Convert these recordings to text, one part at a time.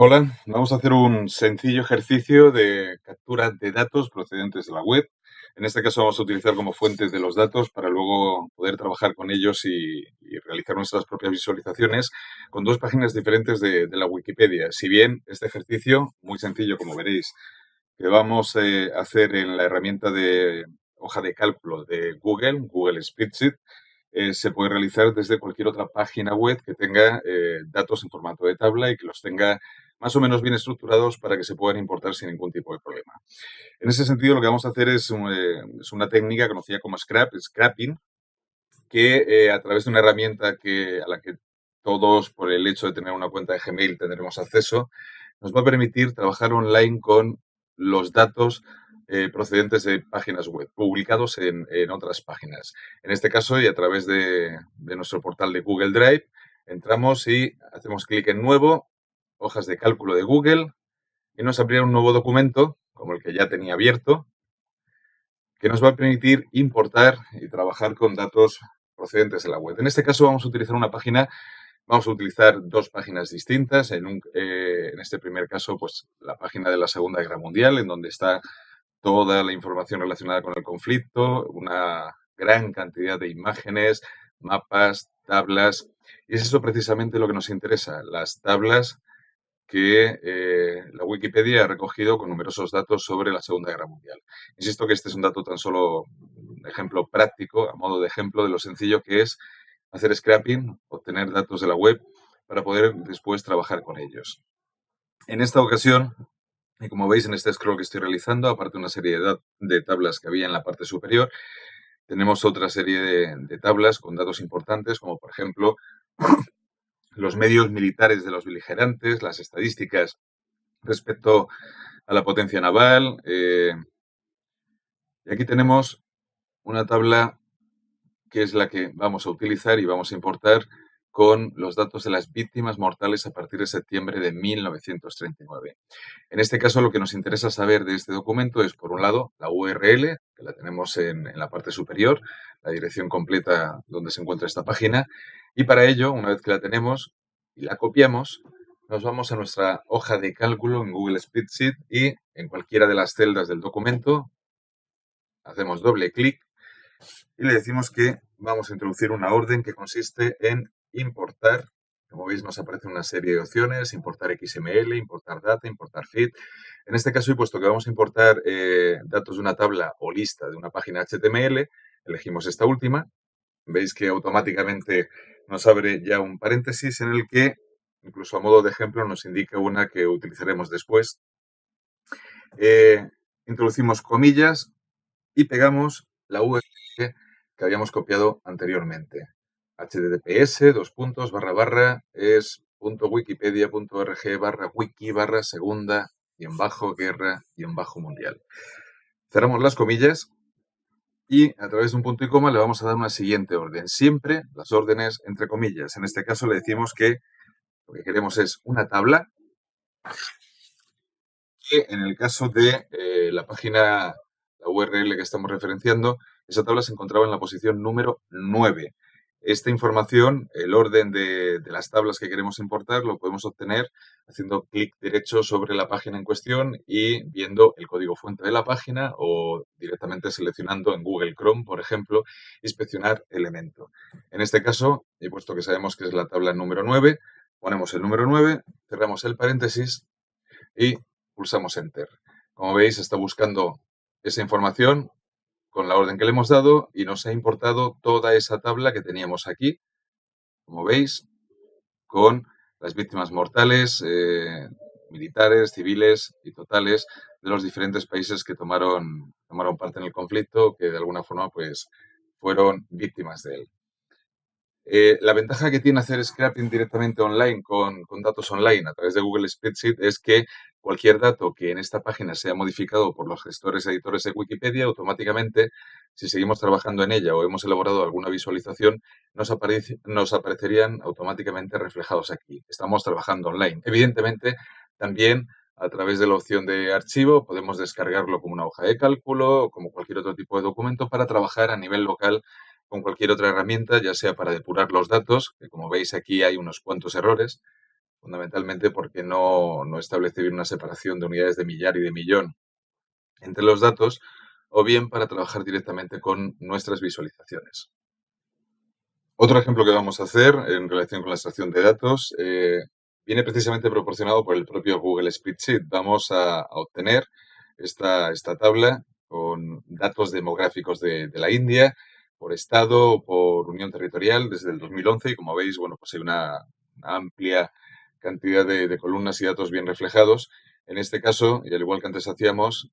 Hola, vamos a hacer un sencillo ejercicio de captura de datos procedentes de la web. En este caso vamos a utilizar como fuentes de los datos para luego poder trabajar con ellos y realizar nuestras propias visualizaciones con dos páginas diferentes de la Wikipedia. Si bien este ejercicio, muy sencillo como veréis, que vamos a hacer en la herramienta de hoja de cálculo de Google Spreadsheet, se puede realizar desde cualquier otra página web que tenga datos en formato de tabla y que los tenga más o menos bien estructurados para que se puedan importar sin ningún tipo de problema. En ese sentido, lo que vamos a hacer es una técnica conocida como scrapping, que a través de una herramienta a la que todos, por el hecho de tener una cuenta de Gmail, tendremos acceso, nos va a permitir trabajar online con los datos procedentes de páginas web, publicados en otras páginas. En este caso, y a través de nuestro portal de Google Drive, entramos y hacemos clic en Nuevo, hojas de cálculo de Google, y nos abrirá un nuevo documento, como el que ya tenía abierto, que nos va a permitir importar y trabajar con datos procedentes de la web. En este caso vamos a utilizar vamos a utilizar dos páginas distintas. En este primer caso, pues la página de la Segunda Guerra Mundial, en donde está toda la información relacionada con el conflicto, una gran cantidad de imágenes, mapas, tablas. Y es eso precisamente lo que nos interesa, las tablas que la Wikipedia ha recogido con numerosos datos sobre la Segunda Guerra Mundial. Insisto que este es un dato tan solo un ejemplo práctico, a modo de ejemplo de lo sencillo que es hacer scrapping, obtener datos de la web para poder después trabajar con ellos. En esta ocasión, y como veis en este scroll que estoy realizando, aparte de una serie de tablas que había en la parte superior, tenemos otra serie de tablas con datos importantes, como por ejemplo los medios militares de los beligerantes, las estadísticas respecto a la potencia naval. Y aquí tenemos una tabla que es la que vamos a utilizar y vamos a importar con los datos de las víctimas mortales a partir de septiembre de 1939. En este caso, lo que nos interesa saber de este documento es, por un lado, la URL, que la tenemos en la parte superior, la dirección completa donde se encuentra esta página, y para ello, una vez que la tenemos y la copiamos, nos vamos a nuestra hoja de cálculo en Google Spreadsheet y en cualquiera de las celdas del documento hacemos doble clic y le decimos que vamos a introducir una orden que consiste en importar. Como veis, nos aparece una serie de opciones: importar XML, importar data, importar feed. En este caso, y puesto que vamos a importar datos de una tabla o lista de una página HTML, elegimos esta última. Veis que automáticamente nos abre ya un paréntesis en el que, incluso a modo de ejemplo, nos indica una que utilizaremos después. Introducimos comillas y pegamos la URL que habíamos copiado anteriormente. https es .wikipedia.org/wiki segunda guerra mundial. Cerramos las comillas y a través de un punto y coma le vamos a dar una siguiente orden. Siempre las órdenes entre comillas. En este caso le decimos que lo que queremos es una tabla, que en el caso de la página, la URL que estamos referenciando, esa tabla se encontraba en la posición número 9. Esta información, el orden de las tablas que queremos importar, lo podemos obtener haciendo clic derecho sobre la página en cuestión y viendo el código fuente de la página, o directamente seleccionando en Google Chrome, por ejemplo, inspeccionar elemento. En este caso, y puesto que sabemos que es la tabla número 9, ponemos el número 9, cerramos el paréntesis y pulsamos Enter. Como veis, está buscando esa información con la orden que le hemos dado y nos ha importado toda esa tabla que teníamos aquí, como veis, con las víctimas mortales, militares, civiles y totales de los diferentes países que tomaron parte en el conflicto, que de alguna forma pues fueron víctimas de él. La ventaja que tiene hacer scrapping directamente online con datos online a través de Google Spreadsheet es que cualquier dato que en esta página sea modificado por los gestores editores de Wikipedia, automáticamente, si seguimos trabajando en ella o hemos elaborado alguna visualización, nos aparecerían automáticamente reflejados aquí. Estamos trabajando online. Evidentemente, también a través de la opción de archivo podemos descargarlo como una hoja de cálculo o como cualquier otro tipo de documento para trabajar a nivel local con cualquier otra herramienta, ya sea para depurar los datos, que como veis aquí hay unos cuantos errores, fundamentalmente porque no establece bien una separación de unidades de millar y de millón entre los datos, o bien para trabajar directamente con nuestras visualizaciones. Otro ejemplo que vamos a hacer en relación con la extracción de datos viene precisamente proporcionado por el propio Google Spreadsheet. Vamos a obtener esta tabla con datos demográficos de la India por estado o por unión territorial desde el 2011 y como veis, bueno, pues hay una amplia cantidad de columnas y datos bien reflejados. En este caso, y al igual que antes hacíamos,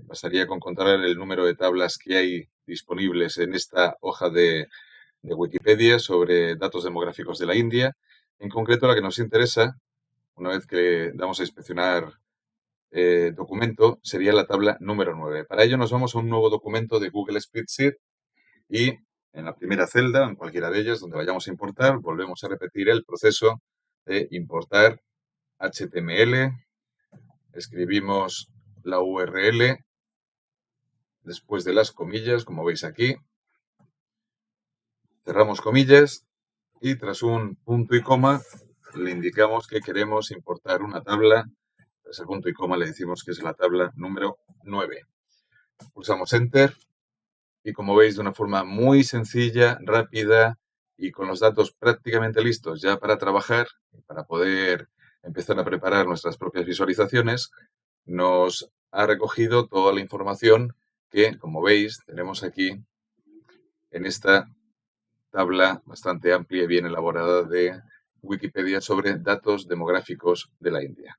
bastaría con contar el número de tablas que hay disponibles en esta hoja de Wikipedia sobre datos demográficos de la India. En concreto, la que nos interesa, una vez que damos a inspeccionar documento, sería la tabla número 9. Para ello nos vamos a un nuevo documento de Google Spreadsheet y en la primera celda, en cualquiera de ellas, donde vayamos a importar, volvemos a repetir el proceso de importar HTML, escribimos la URL después de las comillas, como veis aquí, cerramos comillas y tras un punto y coma le indicamos que queremos importar una tabla. Tras el punto y coma le decimos que es la tabla número 9. Pulsamos Enter y como veis de una forma muy sencilla, rápida y con los datos prácticamente listos ya para trabajar, para poder empezar a preparar nuestras propias visualizaciones, nos ha recogido toda la información que, como veis, tenemos aquí en esta tabla bastante amplia y bien elaborada de Wikipedia sobre datos demográficos de la India.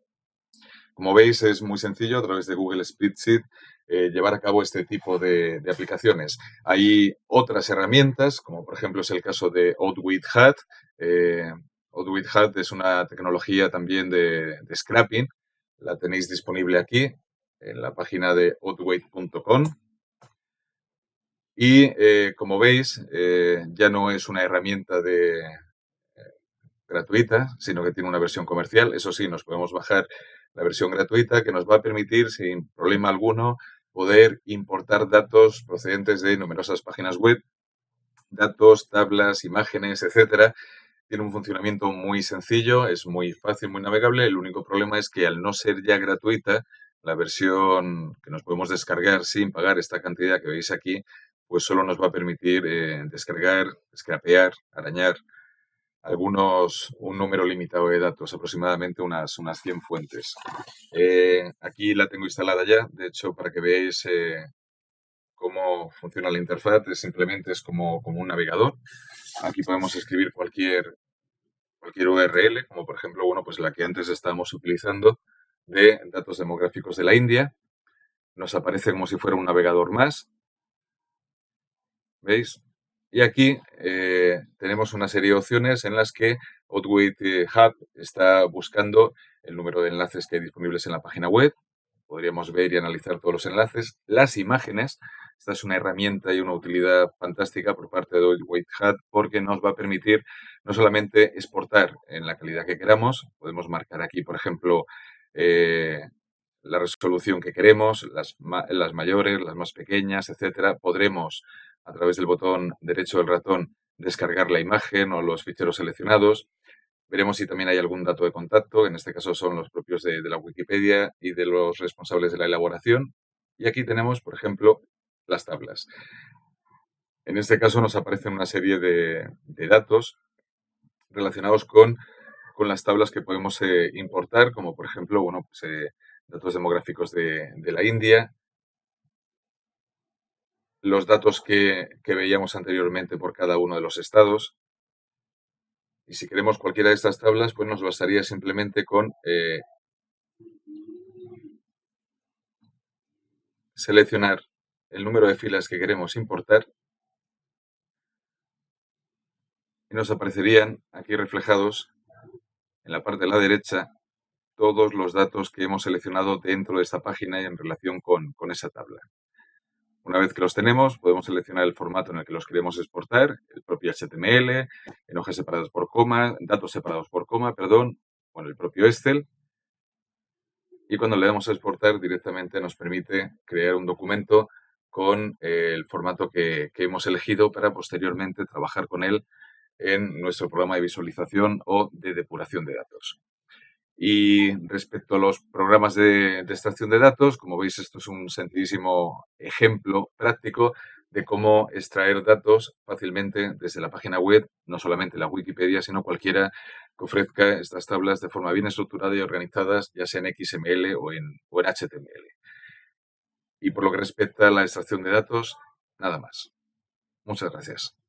Como veis, es muy sencillo a través de Google Spreadsheet llevar a cabo este tipo de aplicaciones. Hay otras herramientas, como por ejemplo es el caso de OutWidHat. OutWidHat es una tecnología también de scrapping. La tenéis disponible aquí en la página de outwid.com. Y como veis, ya no es una herramienta gratuita, sino que tiene una versión comercial. Eso sí, nos podemos bajar la versión gratuita que nos va a permitir, sin problema alguno, poder importar datos procedentes de numerosas páginas web, datos, tablas, imágenes, etcétera. Tiene un funcionamiento muy sencillo, es muy fácil, muy navegable. El único problema es que al no ser ya gratuita, la versión que nos podemos descargar sin pagar esta cantidad que veis aquí, pues solo nos va a permitir descargar, scrapear, arañar un número limitado de datos, aproximadamente unas 100 fuentes. Aquí la tengo instalada ya, de hecho, para que veáis cómo funciona la interfaz, simplemente es como un navegador. Aquí podemos escribir cualquier URL, como por ejemplo, bueno, pues la que antes estábamos utilizando de datos demográficos de la India. Nos aparece como si fuera un navegador más. ¿Veis? Y aquí tenemos una serie de opciones en las que Outwit Hub está buscando el número de enlaces que hay disponibles en la página web. Podríamos ver y analizar todos los enlaces. Las imágenes. Esta es una herramienta y una utilidad fantástica por parte de Outwit Hub porque nos va a permitir no solamente exportar en la calidad que queramos. Podemos marcar aquí, por ejemplo, la resolución que queremos, las mayores, las más pequeñas, etcétera. Podremos, a través del botón derecho del ratón, descargar la imagen o los ficheros seleccionados. Veremos si también hay algún dato de contacto, en este caso son los propios de la Wikipedia y de los responsables de la elaboración. Y aquí tenemos, por ejemplo, las tablas. En este caso nos aparecen una serie de datos relacionados con las tablas que podemos importar, como por ejemplo, bueno, pues, datos demográficos de la India, los datos que veíamos anteriormente por cada uno de los estados. Y si queremos cualquiera de estas tablas, pues nos bastaría simplemente con seleccionar el número de filas que queremos importar y nos aparecerían aquí reflejados en la parte de la derecha todos los datos que hemos seleccionado dentro de esta página y en relación con esa tabla. Una vez que los tenemos, podemos seleccionar el formato en el que los queremos exportar, el propio HTML, en hojas separadas por coma, datos separados por coma, perdón, o en el propio Excel. Y cuando le damos a exportar, directamente nos permite crear un documento con el formato que hemos elegido para posteriormente trabajar con él en nuestro programa de visualización o de depuración de datos. Y respecto a los programas de extracción de datos, como veis, esto es un sencillísimo ejemplo práctico de cómo extraer datos fácilmente desde la página web, no solamente la Wikipedia, sino cualquiera que ofrezca estas tablas de forma bien estructurada y organizadas, ya sea en XML o en HTML. Y por lo que respecta a la extracción de datos, nada más. Muchas gracias.